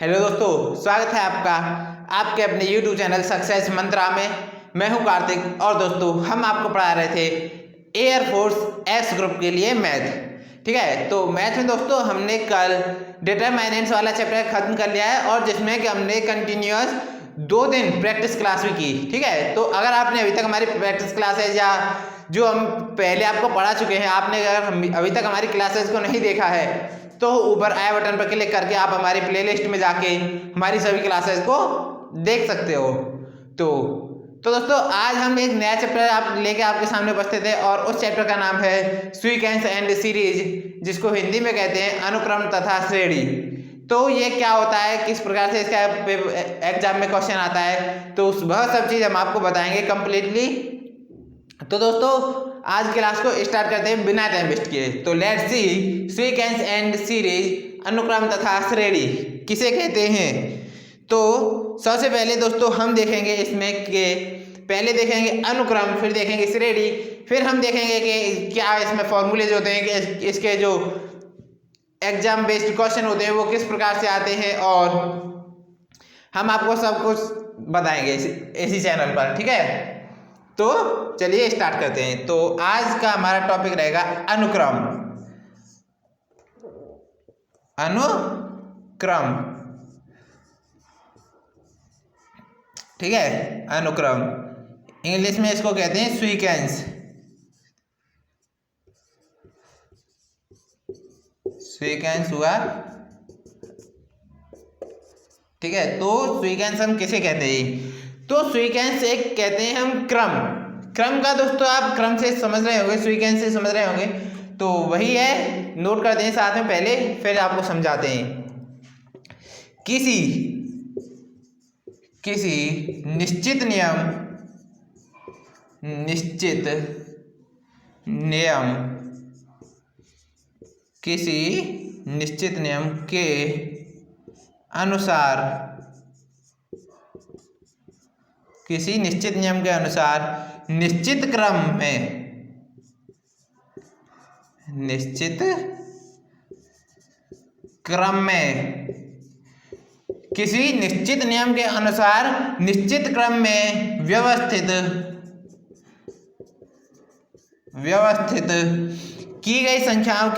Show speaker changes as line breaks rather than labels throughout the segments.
Hello दोस्तों, स्वागत है आपका आपके अपने YouTube चैनल सक्सेस मंत्रा में। मैं हूं कार्तिक और दोस्तों हम आपको पढ़ा रहे थे एयरफोर्स एस ग्रुप के लिए मैथ। ठीक है, तो मैथ में दोस्तों हमने कल डिटरमिनेंट्स वाला चैप्टर खत्म कर लिया है और जिसमें कि हमने कंटिन्यूअस 2 दिन प्रैक्टिस क्लास भी की। ठीक है, तो अगर आपने अभी तक हमारी प्रैक्टिस क्लासेज या जो हम पहले आपको पढ़ा चुके हैं, आपने अगर अभी तक हमारी क्लासेस को नहीं देखा है तो ऊपर आई बटन पर क्लिक करके आप हमारी प्लेलिस्ट में जाके हमारी सभी क्लासेस को देख सकते हो। तो दोस्तों आज हम एक नया चैप्टर आप लेके आपके सामने उपस्थित है और उस चैप्टर का नाम है सीक्वेंस एंड सीरीज, जिसको हिंदी में कहते हैं अनुक्रम तथा श्रेणी। तो ये क्या होता है, किस प्रकार से इसका एग्जाम में क्वेश्चन आता है, तो वह सब चीज़ हम आपको बताएंगे कंप्लीटली। तो दोस्तों आज क्लास को स्टार्ट करते हैं बिना टाइम वेस्ट किए। तो let's C sequence and series, अनुक्रम तथा श्रेणी किसे कहते हैं। तो सबसे पहले दोस्तों हम देखेंगे इसमें कि पहले देखेंगे अनुक्रम, फिर देखेंगे श्रेणी, फिर हम देखेंगे कि क्या इसमें फॉर्मूलेज होते हैं, कि इसके जो एग्जाम बेस्ड क्वेश्चन होते हैं वो किस प्रकार से आते हैं, और हम आपको सब कुछ बताएंगे इसी चैनल पर। ठीक है, तो चलिए स्टार्ट करते हैं। तो आज का हमारा टॉपिक रहेगा अनुक्रम। अनुक्रम, ठीक है, अनुक्रम इंग्लिश में इसको कहते हैं सीक्वेंस। सीक्वेंस हुआ, ठीक है। तो सीक्वेंस हम किसे कहते हैं, तो सीक्वेंस एक कहते हैं हम क्रम। क्रम का दोस्तों आप क्रम से समझ रहे होंगे, सीक्वेंस से समझ रहे होंगे, तो वही है, नोट करते हैं साथ में पहले, फिर आपको समझाते हैं। किसी निश्चित नियम के अनुसार, किसी निश्चित नियम के अनुसार निश्चित क्रम में किसी निश्चित नियम के अनुसार निश्चित क्रम में व्यवस्थित की गई संख्याओं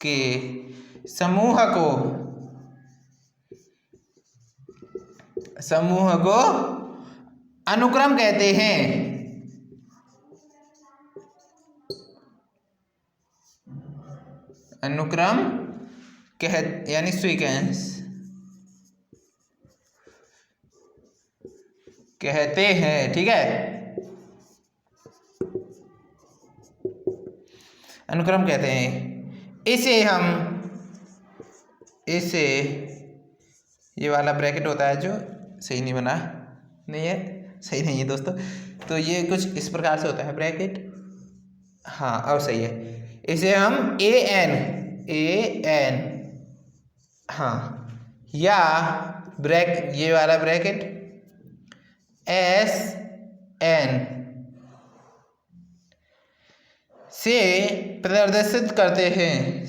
के समूह को अनुक्रम कहते हैं। अनुक्रम यानी सीक्वेंस कहते हैं। ठीक है, अनुक्रम कहते हैं। इसे ये वाला ब्रैकेट होता है जो सही नहीं बना, नहीं है, सही नहीं है दोस्तों। तो ये कुछ इस प्रकार से होता है ब्रैकेट, हाँ अब सही है। इसे हम ए एन हाँ, या ये वाला ब्रैकेट एस एन से प्रदर्शित करते हैं।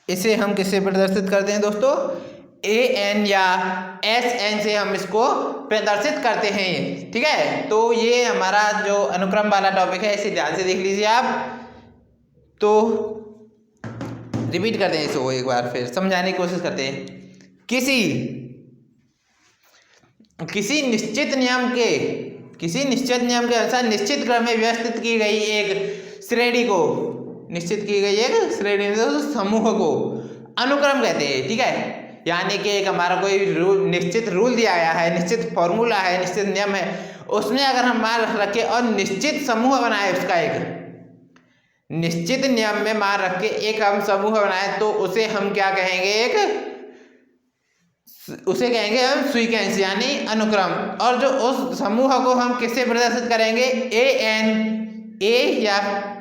इसे हम किससे प्रदर्शित करते हैं दोस्तों, ए एन या एस एन से हम इसको प्रदर्शित करते हैं। ठीक है, तो ये हमारा जो अनुक्रम वाला टॉपिक है, इसे ध्यान से देख लीजिए आप। तो रिपीट करते हैं इसको एक बार, फिर समझाने की कोशिश करते हैं। किसी निश्चित नियम के अनुसार निश्चित क्रम में व्यवस्थित की गई एक श्रेणी को, समूह को अनुक्रम कहते हैं। ठीक है, यानी कि एक हमारा कोई निश्चित रूल दिया गया है, निश्चित फॉर्मूला है, निश्चित नियम है, उसमें अगर हम मान रखे और निश्चित समूह बनाए, उसका एक निश्चित नियम में मान रख के एक हम समूह बनाए, तो उसे हम क्या कहेंगे, उसे कहेंगे हम सीक्वेंस यानी अनुक्रम। और जो उस समूह को हम किससे प्रदर्शित करेंगे, ए एन ए या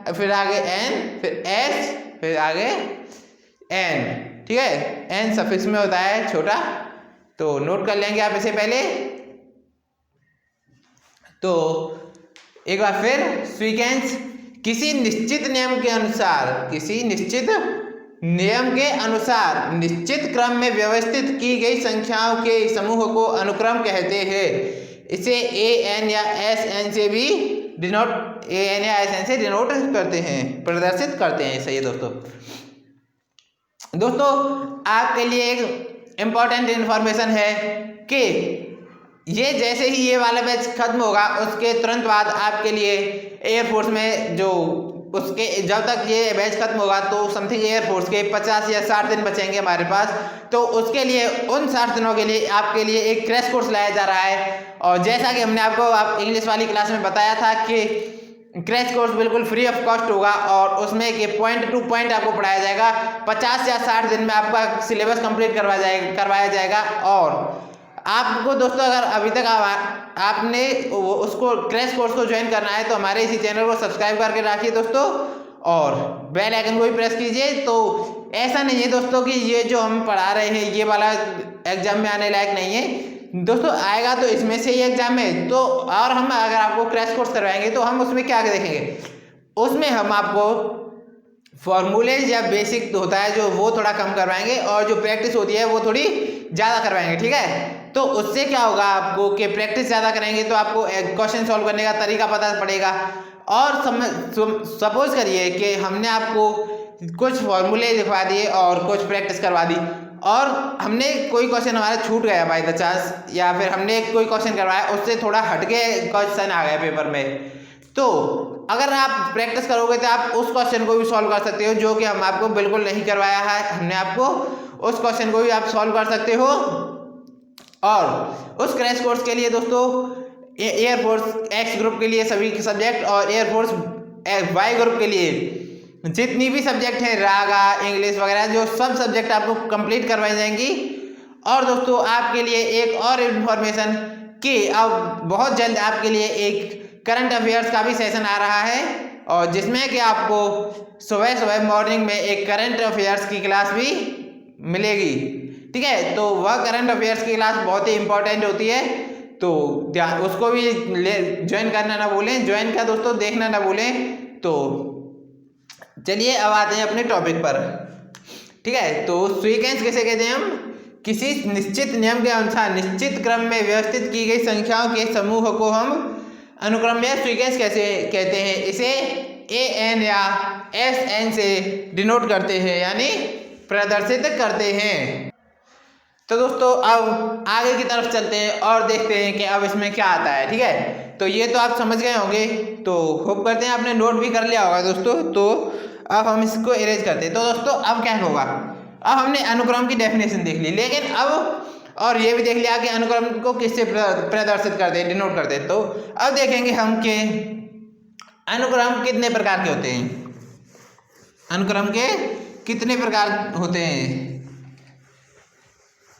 फिर आगे एन, फिर एस, फिर आगे एन। ठीक है, एन सफिक्स में होता है छोटा, तो नोट कर लेंगे आप इसे पहले। तो एक बार फिर सीक्वेंस किसी निश्चित नियम के अनुसार, किसी निश्चित नियम के अनुसार निश्चित क्रम में व्यवस्थित की गई संख्याओं के समूह को अनुक्रम कहते हैं। इसे ए एन या एस एन से भी डिनोट, ए एन या एस एन से डिनोट करते हैं, प्रदर्शित करते हैं। सही है दोस्तों। दोस्तों आपके लिए एक इम्पॉर्टेंट इन्फॉर्मेशन है कि ये जैसे ही ये वाला बैच खत्म होगा उसके तुरंत बाद आपके लिए एयरफोर्स में जो उसके जब तक ये बैच खत्म होगा तो समथिंग एयरफोर्स के 50 या 60 दिन बचेंगे हमारे पास। तो उसके लिए उन 60 दिनों के लिए आपके लिए एक क्रैश कोर्स लाया जा रहा है। और जैसा कि हमने आपको आप इंग्लिश वाली क्लास में बताया था कि क्रैश कोर्स बिल्कुल फ्री ऑफ कॉस्ट होगा और उसमें कि पॉइंट टू पॉइंट आपको पढ़ाया जाएगा। 50 या 60 दिन में आपका सिलेबस कंप्लीट करवाया जाएगा। और आपको दोस्तों अगर अभी तक आपने उसको क्रैश कोर्स को ज्वाइन करना है तो हमारे इसी चैनल को सब्सक्राइब करके रखिए दोस्तों, और बेल आइकन को भी प्रेस कीजिए। तो ऐसा नहीं है दोस्तों कि ये जो हम पढ़ा रहे हैं ये वाला एग्जाम में आने लायक नहीं है दोस्तों, आएगा तो इसमें से ही एग्जाम में। तो और हम अगर आपको क्रैश कोर्स करवाएंगे तो हम उसमें क्या देखेंगे, उसमें हम आपको फॉर्मूलेज या बेसिक होता है जो वो थोड़ा कम करवाएंगे और जो प्रैक्टिस होती है वो थोड़ी ज़्यादा करवाएंगे। ठीक है, तो उससे क्या होगा आपको कि प्रैक्टिस ज़्यादा करेंगे तो आपको क्वेश्चन सॉल्व करने का तरीका पता पड़ेगा। और सपोज करिए कि हमने आपको कुछ फॉर्मूले दिखवा दिए और कुछ प्रैक्टिस करवा दी और हमने कोई क्वेश्चन हमारा छूट गया बाय द चांस, या फिर हमने कोई क्वेश्चन करवाया उससे थोड़ा हटके क्वेश्चन आ गया पेपर में, तो अगर आप प्रैक्टिस करोगे तो आप उस क्वेश्चन को भी सॉल्व कर सकते हो जो कि हम आपको बिल्कुल नहीं करवाया है हमने आपको, उस क्वेश्चन को भी आप सॉल्व कर सकते हो। और उस क्रैश कोर्स के लिए दोस्तों एयरफोर्स एक्स ग्रुप के लिए सभी सब्जेक्ट और एयरफोर्स वाई ग्रुप के लिए जितनी भी सब्जेक्ट हैं, रागा, इंग्लिश वगैरह, जो सब सब्जेक्ट आपको कंप्लीट करवाई जाएंगी। और दोस्तों आपके लिए एक और इन्फॉर्मेशन कि अब बहुत जल्द आपके लिए एक करंट अफेयर्स का भी सेशन आ रहा है और जिसमें कि आपको सुबह सुबह मॉर्निंग में एक करंट अफेयर्स की क्लास भी मिलेगी। ठीक है, तो वह करंट अफेयर्स की क्लास बहुत ही इंपॉर्टेंट होती है, तो उसको भी ज्वाइन करना ना भूलें, ज्वाइन का दोस्तों देखना ना भूलें। तो चलिए अब आते हैं अपने टॉपिक पर। ठीक है, तो सीक्वेंस किसे कहते हैं हम, किसी निश्चित नियम के अनुसार निश्चित क्रम में व्यवस्थित की गई संख्याओं के समूह को हम अनुक्रम या सीक्वेंस कैसे कहते हैं। इसे ए एन या एस एन से डिनोट करते हैं यानी प्रदर्शित करते हैं। तो दोस्तों अब आगे की तरफ चलते हैं और देखते हैं कि अब इसमें क्या आता है। ठीक है, तो ये तो आप समझ गए होंगे, तो होप करते हैं आपने नोट भी कर लिया होगा दोस्तों। तो अब हम इसको इरेज करते हैं। तो दोस्तों अब क्या होगा, अब हमने अनुक्रम की डेफिनेशन देख ली, लेकिन अब और ये भी देख लिया कि अनुक्रम को किससे प्रदर्शित करते हैं, डिनोट करते हैं। तो अब देखेंगे हम कि अनुक्रम कितने प्रकार के होते हैं, अनुक्रम के कितने प्रकार होते हैं।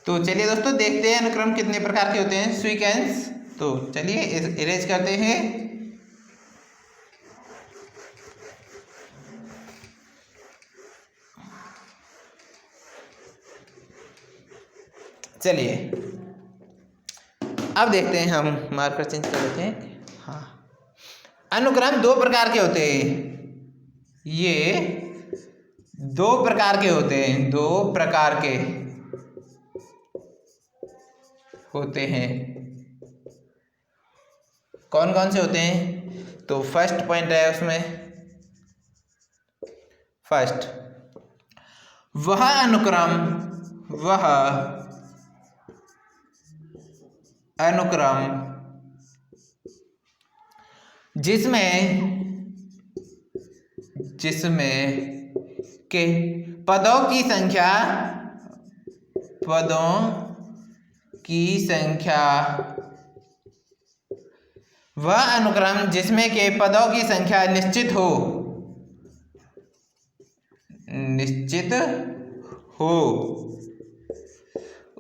तो चलिए दोस्तों देखते हैं अनुक्रम कितने प्रकार के होते हैं, सीक्वेंस। तो चलिए इरेज करते हैं। चलिए अब देखते हैं, हम मार्कर चेंज कर देते हैं। हाँ, अनुक्रम दो प्रकार के होते हैं, ये दो प्रकार के होते हैं, दो प्रकार के होते हैं। कौन कौन से होते हैं, तो फर्स्ट पॉइंट है उसमें, फर्स्ट वह अनुक्रम जिसमें के पदों की संख्या वह अनुक्रम जिसमें के पदों की संख्या निश्चित हो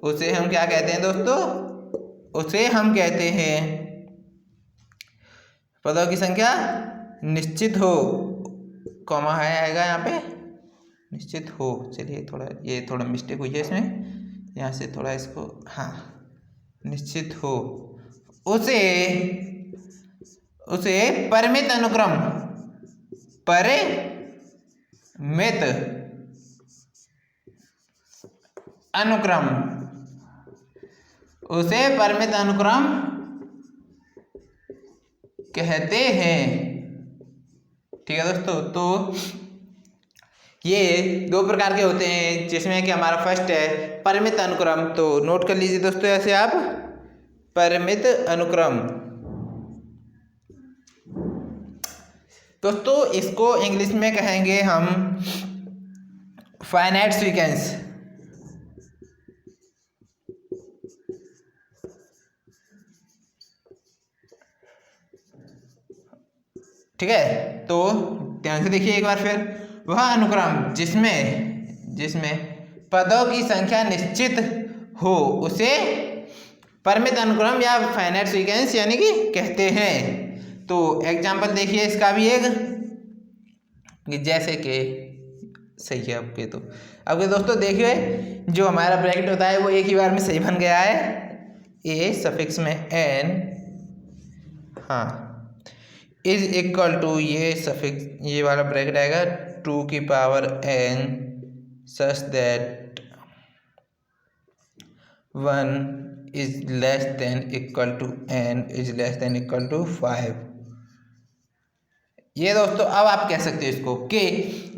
उसे हम क्या कहते हैं दोस्तों, उसे हम कहते हैं पदों की संख्या निश्चित हो, कॉमा है आएगा यहाँ पे, निश्चित हो। चलिए ये थोड़ा मिस्टेक हुई है इसमें, यहाँ से थोड़ा इसको, हाँ, निश्चित हो उसे परिमित अनुक्रम, परिमित अनुक्रम, उसे परिमित अनुक्रम कहते हैं। ठीक है दोस्तों, तो ये दो प्रकार के होते हैं, जिसमें कि हमारा फर्स्ट है परिमित अनुक्रम। तो नोट कर लीजिए दोस्तों ऐसे आप, परिमित अनुक्रम। दोस्तों इसको इंग्लिश में कहेंगे हम फाइनाइट सीक्वेंस। ठीक है, तो ध्यान से देखिए एक बार फिर, वह अनुक्रम जिसमें पदों की संख्या निश्चित हो उसे परिमित अनुक्रम या फाइनाइट सीक्वेंस यानी कि कहते हैं। तो एग्जाम्पल देखिए इसका भी एक, जैसे कि सही है आपके, तो अब दोस्तों देखिए जो हमारा ब्रैकेट होता है वो एक ही बार में सही बन गया है, ए सफिक्स में एन, हाँ, इज इक्वल टू ये सफिक्स, ये वाला ब्रैकेट आएगा 2 की power n such that 1 is less than equal to n is less than equal to 5। ये दोस्तों अब आप कह सकते हो इसको कि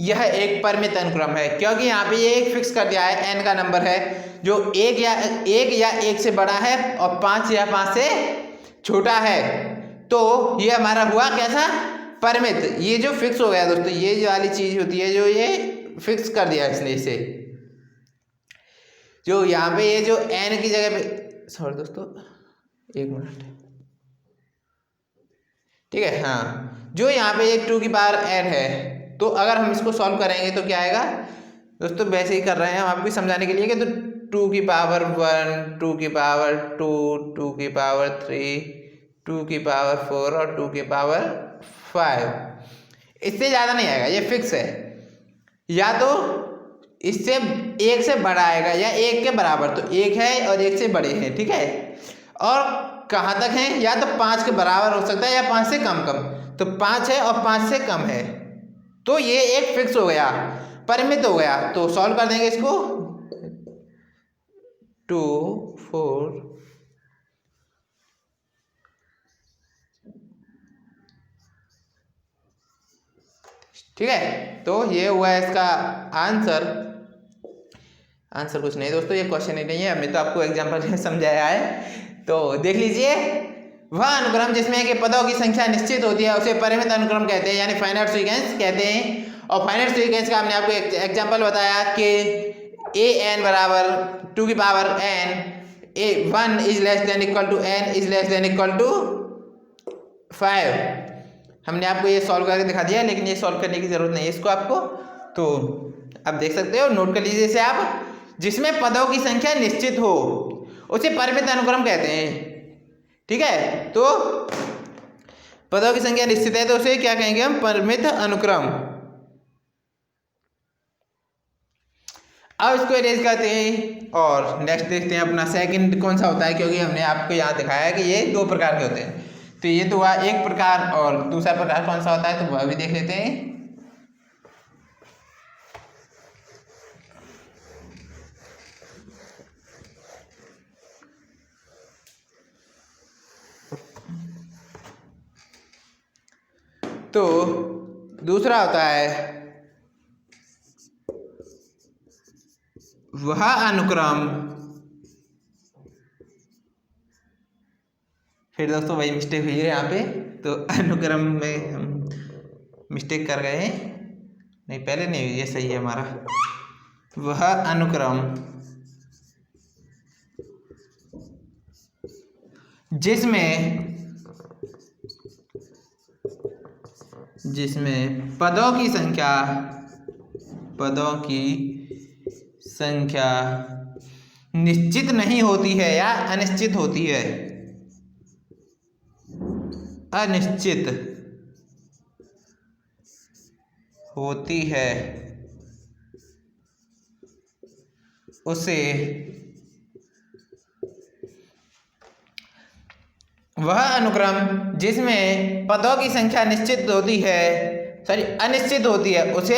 यह एक परिमित अनुक्रम है, क्योंकि यहाँ पे ये एक फिक्स कर दिया है, n का नंबर है जो एक या एक से बड़ा है और 5 या 5 से छोटा है। तो ये हमारा हुआ कैसा, परिमित। ये जो फिक्स हो गया दोस्तों, ये जो वाली चीज होती है जो ये फिक्स कर दिया इसने इसे, जो यहाँ पे ये जो n की जगह पे, सॉरी दोस्तों एक मिनट, ठीक है, हाँ, जो यहाँ पे एक 2 की पावर n है, तो अगर हम इसको सॉल्व करेंगे तो क्या आएगा दोस्तों, वैसे ही कर रहे हैं हम आपको समझाने के लिए कि, तो 2 की पावर 1, 2 की पावर 2, 2 की पावर 3, 2 की पावर 4 और 2 की पावर 5, इससे ज़्यादा नहीं आएगा, ये फिक्स है। या तो इससे एक से बड़ा आएगा या एक के बराबर, तो एक है और एक से बड़े हैं, ठीक है। और कहाँ तक हैं, या तो 5 के बराबर हो सकता है या 5 से कम, तो 5 है और 5 से कम है, तो ये एक फिक्स हो गया, परिमित हो गया। तो सॉल्व कर देंगे इसको, 2 4, ठीक है। तो ये हुआ इसका आंसर कुछ नहीं दोस्तों, ये क्वेश्चन ही नहीं है, हमने तो आपको एग्जाम्पल में समझाया है। तो देख लीजिए, वह अनुक्रम जिसमें कि पदों की संख्या निश्चित होती है उसे परिमित अनुक्रम कहते हैं, यानी फाइनाइट सीक्वेंस कहते हैं। और फाइनाइट सीक्वेंस का हमने आपको एक एग्जाम्पल बताया कि an बराबर 2 की power n, 1 is less than equal to n is less than equal to 5। हमने आपको ये सॉल्व करके दिखा दिया, लेकिन ये सॉल्व करने की जरूरत नहीं है इसको आपको, तो आप देख सकते हो, नोट कर लीजिए इसे आप, जिसमें पदों की संख्या निश्चित हो उसे परिमित अनुक्रम कहते हैं। ठीक है, तो पदों की संख्या निश्चित है तो उसे क्या कहेंगे हम, परिमित अनुक्रम। अब इसको इरेज करते हैं और नेक्स्ट देखते हैं अपना सेकंड कौन सा होता है, क्योंकि हमने आपको यहाँ दिखाया है कि ये 2 प्रकार के होते हैं। तो ये तो हुआ एक प्रकार, और दूसरा प्रकार कौन सा होता है तो वह भी देख लेते हैं। तो दूसरा होता है वह अनुक्रम, फिर दोस्तों वही मिस्टेक हुई है यहाँ पे, तो अनुक्रम में हम मिस्टेक कर गए हैं, नहीं पहले नहीं हुई, ये सही है हमारा। वह अनुक्रम जिसमें पदों की संख्या निश्चित नहीं होती है या अनिश्चित होती है, अनिश्चित होती है उसे वह अनुक्रम जिसमें पदों की संख्या निश्चित होती है अनिश्चित होती है उसे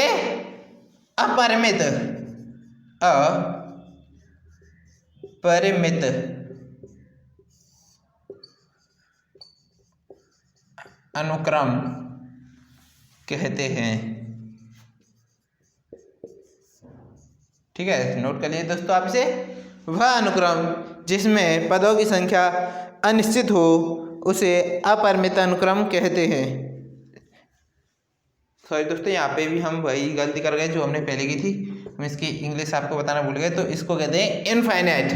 अपरिमित अनुक्रम कहते हैं। ठीक है, नोट कर लिए दोस्तों आप इसे। वह अनुक्रम जिसमें पदों की संख्या अनिश्चित हो उसे अपरिमित अनुक्रम कहते हैं। सॉरी दोस्तों, यहाँ पे भी हम वही गलती कर गए जो हमने पहले की थी, हम इसकी इंग्लिश आपको बताना भूल गए। तो इसको कहते हैं इनफाइनाइट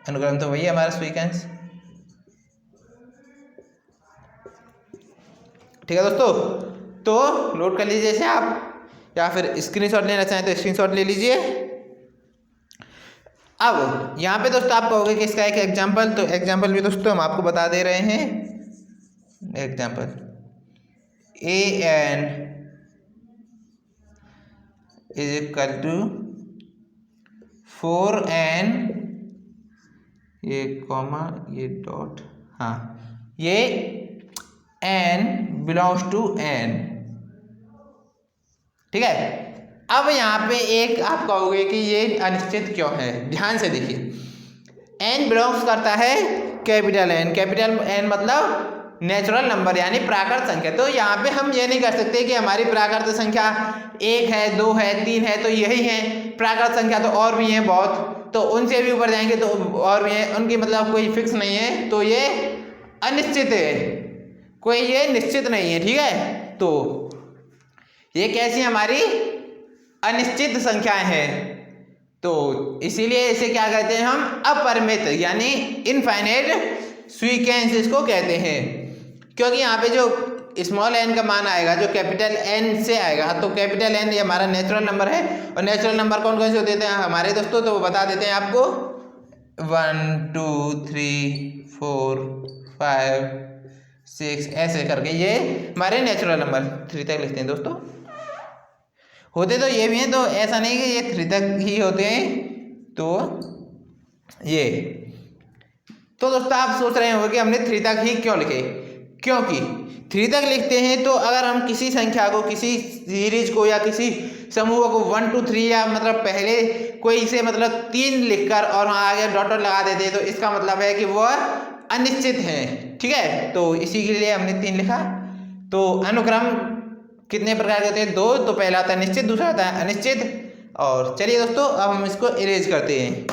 अनुक्रम। तो वही हमारा सीक्वेंस। ठीक है दोस्तों, तो नोट कर लीजिए इसे आप, या फिर स्क्रीनशॉट लेना चाहें तो स्क्रीनशॉट ले लीजिए। अब यहाँ पे दोस्तों आप कहोगे कि इसका एक एग्जाम्पल, तो एग्जाम्पल भी दोस्तों हम आपको बता दे रहे हैं। Example an is equal to 4n, ये कॉमा ये डॉट, हाँ ये n बिलोंग्स टू n। ठीक है, अब यहाँ पे एक आप कहोगे कि ये अनिश्चित क्यों है। ध्यान से देखिए, n बिलोंग्स करता है कैपिटल N मतलब नेचुरल नंबर यानी प्राकृत संख्या। तो यहाँ पे हम ये नहीं कर सकते कि हमारी प्राकृत संख्या 1 है 2 है 3 है तो यही है। प्राकृत संख्या तो और भी हैं बहुत, तो उनसे भी ऊपर जाएंगे तो और भी हैं, उनकी मतलब कोई फिक्स नहीं है, तो ये अनिश्चित है, कोई ये निश्चित नहीं है। ठीक है, तो ये कैसी हमारी अनिश्चित संख्याएं हैं, तो इसीलिए इसे क्या कहते हैं हम, अपरिमित यानी इनफाइनाइट सीक्वेंस इसको कहते हैं। क्योंकि यहाँ पे जो स्मॉल n का मान आएगा जो कैपिटल N से आएगा, तो कैपिटल N ये हमारा नेचुरल नंबर है। और नेचुरल नंबर कौन कौन से होते हैं हमारे दोस्तों, तो वो बता देते हैं आपको, 1 2 3 4 5 6 ऐसे करके ये हमारे नेचुरल नंबर 3 तक लिखते हैं दोस्तों। होते तो ये भी हैं, तो ऐसा नहीं कि ये 3 तक ही होते हैं। तो ये तो दोस्तों आप सोच रहे होंगे कि हमने 3 तक ही क्यों लिखे, क्योंकि 3 तक लिखते हैं तो अगर हम किसी संख्या को, किसी सीरीज को या किसी समूह को 1 2 3 या मतलब पहले कोई से मतलब 3 लिखकर और आगे डॉट लगा देते हैं तो इसका मतलब है कि वह अनिश्चित है। ठीक है, तो इसी के लिए हमने 3 लिखा। तो अनुक्रम कितने प्रकार के होते हैं, 2। तो पहला आता है निश्चित, दूसरा आता है अनिश्चित। और चलिए दोस्तों अब हम इसको इरेज करते हैं।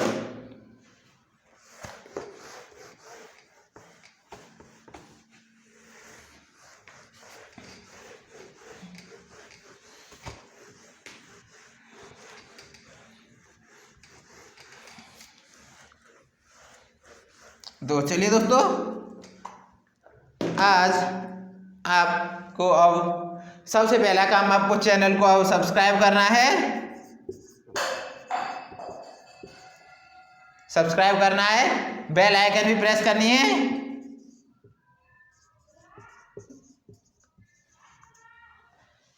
तो चलिए दोस्तों, आज आपको अब सबसे पहला काम, आपको चैनल को अब सब्सक्राइब करना है। सब्सक्राइब करना है, बेल आइकन भी प्रेस करनी है।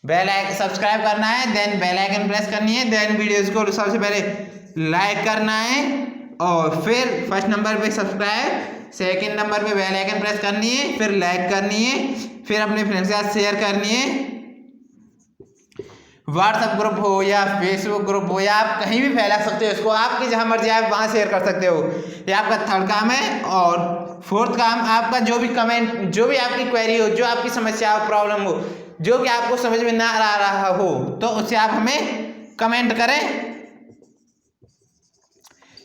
बेल आइकन सब्सक्राइब करना है, देन बेल आइकन प्रेस करनी है, देन वीडियोस को सबसे पहले लाइक करना है और फिर फर्स्ट नंबर पे सब्सक्राइब, सेकंड नंबर पे बेल आइकन प्रेस करनी है, फिर लाइक करनी है, फिर अपने फ्रेंड्स के साथ शेयर करनी है। व्हाट्सएप ग्रुप हो या फेसबुक ग्रुप हो या आप कहीं भी फैला सकते हो इसको, आपकी जहां मर्जी आप वहां शेयर कर सकते हो। ये आपका 3rd काम है। और 4th काम, आपका जो भी कमेंट, जो भी आपकी क्वेरी हो, जो आपकी समस्या हो, प्रॉब्लम हो, जो कि आपको समझ में ना आ रहा हो, तो उससे आप हमें कमेंट करें।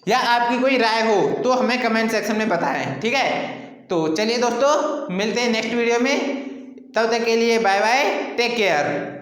या आपकी कोई राय हो तो हमें कमेंट सेक्शन में बताएं। ठीक है, तो चलिए दोस्तों मिलते हैं नेक्स्ट वीडियो में, तब तक के लिए बाय बाय, टेक केयर।